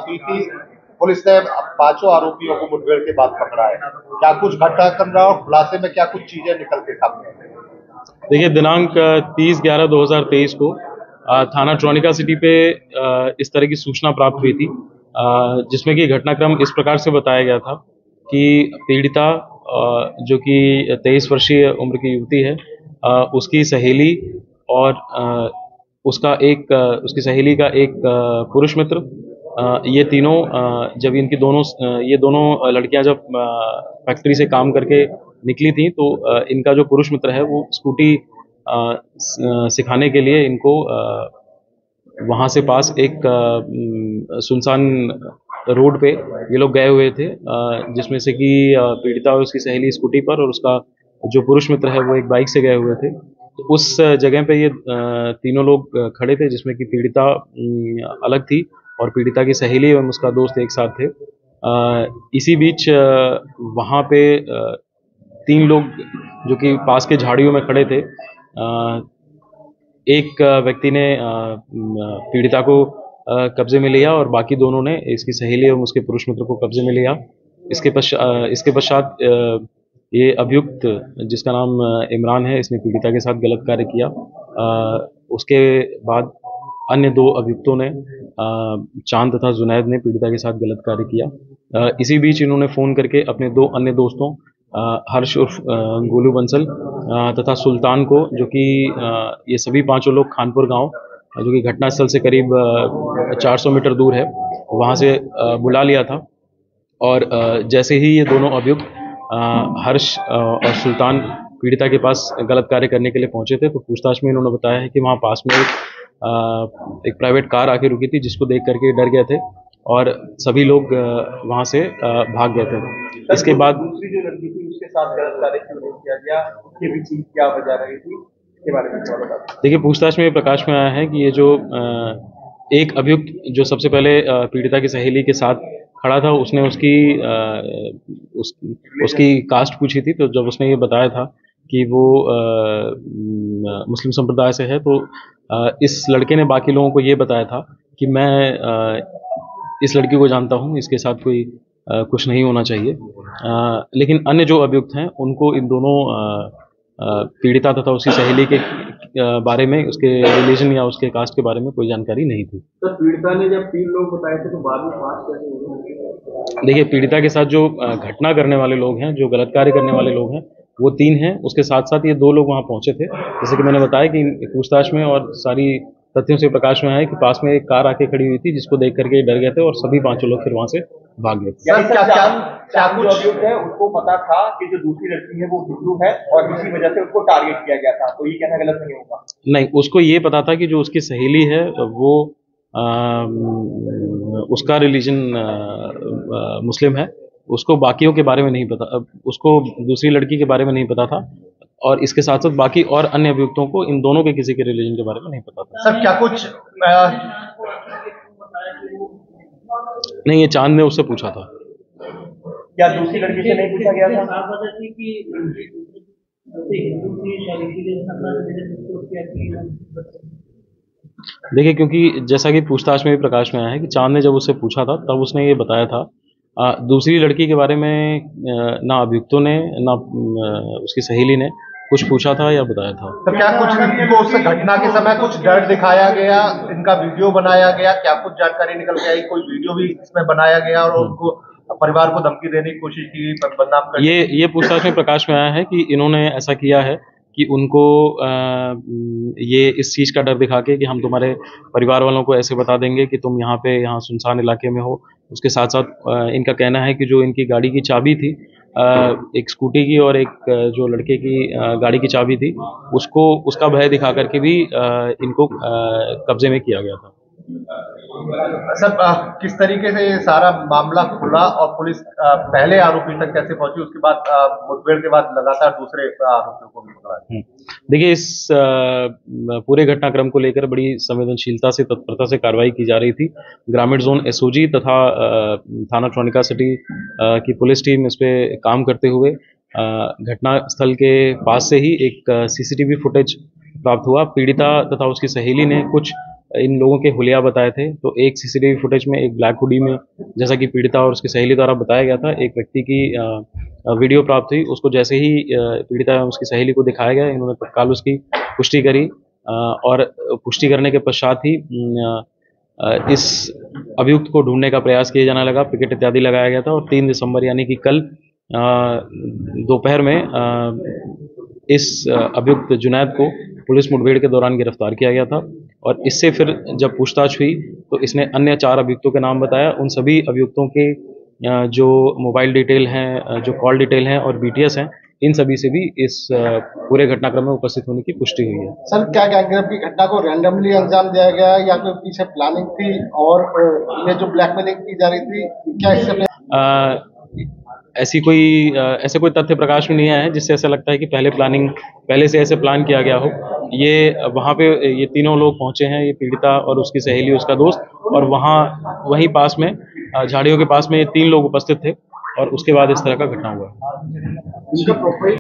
हुई थी। पुलिस ने पांचों आरोपियों को मुठभेड़ के बाद पकड़ा है। क्या कुछ घटनाक्रम रहा और खुलासे में क्या कुछ चीजें निकल के सामने आई? देखिए, दिनांक 30/11/2023 को थाना ट्रोनिका सिटी पे इस तरह की सूचना प्राप्त हुई थी, जिसमें कि घटनाक्रम इस प्रकार से बताया गया था कि पीड़िता जो कि 23 वर्षीय उम्र की युवती है, उसकी सहेली और उसकी सहेली का एक पुरुष मित्र, ये तीनों जब ये दोनों लड़कियां जब फैक्ट्री से काम करके निकली थी, तो इनका जो पुरुष मित्र है वो स्कूटी सिखाने के लिए इनको वहाँ से पास एक सुनसान रोड पे ये लोग गए हुए थे, जिसमें से कि पीड़िता और उसकी सहेली स्कूटी पर और उसका जो पुरुष मित्र है वो एक बाइक से गए हुए थे। तो उस जगह पे ये तीनों लोग खड़े थे, जिसमें कि पीड़िता अलग थी और पीड़िता की सहेली और उसका दोस्त एक साथ थे। इसी बीच वहाँ पे तीन लोग जो कि पास के झाड़ियों में खड़े थे, एक व्यक्ति ने पीड़िता को कब्जे में लिया और बाकी दोनों ने इसकी सहेली और उसके पुरुष मित्र को कब्जे में लिया। इसके पश्चात ये अभियुक्त, जिसका नाम इमरान है, इसने पीड़िता के साथ गलत कार्य किया। उसके बाद अन्य दो अभियुक्तों ने, चांद तथा जुनैद ने, पीड़िता के साथ गलत कार्य किया। इसी बीच इन्होंने फ़ोन करके अपने दो अन्य दोस्तों, हर्ष उर्फ गोलू बंसल तथा सुल्तान को, जो कि ये सभी पांचों लोग खानपुर गांव, जो कि घटनास्थल से करीब 400 मीटर दूर है, वहां से बुला लिया था। और जैसे ही ये दोनों अभियुक्त हर्ष और सुल्तान पीड़िता के पास गलत कार्य करने के लिए पहुंचे थे, तो पूछताछ में इन्होंने बताया है कि वहाँ पास में एक प्राइवेट कार आके रुकी थी, जिसको देख करके डर गए थे और सभी लोग वहाँ से भाग गए थे। इसके बाद दूसरी जो लड़की थी उसके साथ गलत कार्य क्यों नहीं किया गया, उसके पीछे क्या वजह रही थी, इसके बारे में थोड़ा बता दीजिए। देखिए, पूछताछ में प्रकाश में आया है कि ये जो एक अभियुक्त जो सबसे पहले पीड़िता की सहेली के साथ खड़ा था, उसने उसकी कास्ट पूछी थी। तो जब उसने ये बताया था कि वो मुस्लिम संप्रदाय से है, तो इस लड़के ने बाकी लोगों को ये बताया था कि मैं इस लड़की को जानता हूँ, इसके साथ कोई कुछ नहीं होना चाहिए। लेकिन अन्य जो अभियुक्त हैं उनको इन दोनों पीड़िता तथा उसकी सहेली के बारे में, उसके रिलीजन या उसके कास्ट के बारे में कोई जानकारी नहीं थी। तो पीड़िता ने जब 3 लोग बताए थे तो बाद में 5 कैसे हुए? देखिए, पीड़िता के साथ जो घटना करने वाले लोग हैं, जो गलत कार्य करने वाले लोग हैं, वो 3 हैं। उसके साथ साथ ये 2 लोग वहाँ पहुंचे थे। जैसे कि मैंने बताया कि पूछताछ में और सारी तथ्यों से प्रकाश में आया कि पास में एक कार आके खड़ी हुई थी, जिसको देख करके डर गए थे और सभी पांचों लोग फिर वहां से भाग गए थे। क्या कुछ अभियुक्त है उसको पता था कि जो दूसरी लड़की है वो हिंदू है और इसी वजह से उसको टारगेट किया गया था, तो ये कहना गलत नहीं होगा? नहीं, उसको ये पता था कि जो उसकी सहेली है वो उसका रिलीजन मुस्लिम है। उसको बाकियों के बारे में नहीं पता, उसको दूसरी लड़की के बारे में नहीं पता था, और इसके साथ साथ बाकी और अन्य अभियुक्तों को इन दोनों के किसी के रिलीजन के बारे में नहीं पता था। सर, क्या कुछ नहीं, ये चांद ने उससे पूछा था। क्या दूसरी लड़की से नहीं पूछा गया था? देखिए, क्योंकि जैसा कि पूछताछ में भी प्रकाश में आया है कि चांद ने जब उससे पूछा था तब उसने ये बताया था। दूसरी लड़की के बारे में ना अभियुक्तों ने ना उसकी सहेली ने कुछ पूछा था या बताया था। तो क्या कुछ इनको उस घटना के समय कुछ डर दिखाया गया, इनका वीडियो बनाया गया, क्या कुछ जानकारी निकल के आई? कोई वीडियो भी इसमें बनाया गया और उनको परिवार को धमकी देने की कोशिश की, बदनाम करने? ये पूछताछ में प्रकाश में आया है कि इन्होंने ऐसा किया है कि उनको ये इस चीज़ का डर दिखा के कि हम तुम्हारे परिवार वालों को ऐसे बता देंगे कि तुम यहाँ सुनसान इलाके में हो। उसके साथ साथ इनका कहना है कि जो इनकी गाड़ी की चाबी थी, एक स्कूटी की और एक जो लड़के की गाड़ी की चाबी थी, उसका भय दिखा करके भी इनको कब्जे में किया गया था। सर, किस तरीके से ये सारा मामला खुला और पुलिस पहले आरोपी तक कैसे पहुंची, उसके बाद मुठभेड़ के बाद लगातार दूसरे आरोपियों को भी पकड़ा? देखिए, इस पूरे घटनाक्रम को लेकर बड़ी संवेदनशीलता से, तत्परता से कार्रवाई की जा रही थी। ग्रामीण जोन एसओजी तथा थाना ट्रोनिका सिटी की पुलिस टीम इस पे काम करते हुए घटना स्थल के पास से ही एक सीसीटीवी फुटेज प्राप्त हुआ। पीड़िता तथा उसकी सहेली ने कुछ इन लोगों के हुलिया बताए थे। तो एक सीसीटीवी फुटेज में एक ब्लैक हुडी में, जैसा कि पीड़िता और उसकी सहेली द्वारा बताया गया था, एक व्यक्ति की वीडियो प्राप्त हुई। उसको जैसे ही पीड़िता एवं उसकी सहेली को दिखाया गया, इन्होंने तत्काल उसकी पुष्टि करी और पुष्टि करने के पश्चात ही इस अभियुक्त को ढूंढने का प्रयास किया जाने लगा। पिकेट इत्यादि लगाया गया था और 3 दिसंबर यानी कि कल दोपहर में इस अभियुक्त जुनैद को पुलिस मुठभेड़ के दौरान गिरफ्तार किया गया था। और इससे फिर जब पूछताछ हुई तो इसने अन्य 4 अभियुक्तों के नाम बताया। उन सभी अभियुक्तों के जो मोबाइल डिटेल हैं, जो कॉल डिटेल हैं और बीटीएस हैं, इन सभी से भी इस पूरे घटनाक्रम में उपस्थित होने की पुष्टि हुई है। सर, क्या गैंगरेप की घटना को रैंडमली अंजाम दिया गया है या कोई पीछे प्लानिंग थी? और ये जो ब्लैकमेलिंग की जा रही थी, क्या इससे ऐसे कोई तथ्य प्रकाश में नहीं आया है जिससे ऐसा लगता है कि पहले से ऐसे प्लान किया गया हो। ये वहाँ पे ये तीनों लोग पहुंचे हैं, ये पीड़िता और उसकी सहेली, उसका दोस्त, और वहीं पास में झाड़ियों के पास में ये 3 लोग उपस्थित थे और उसके बाद इस तरह का घटना हुआ।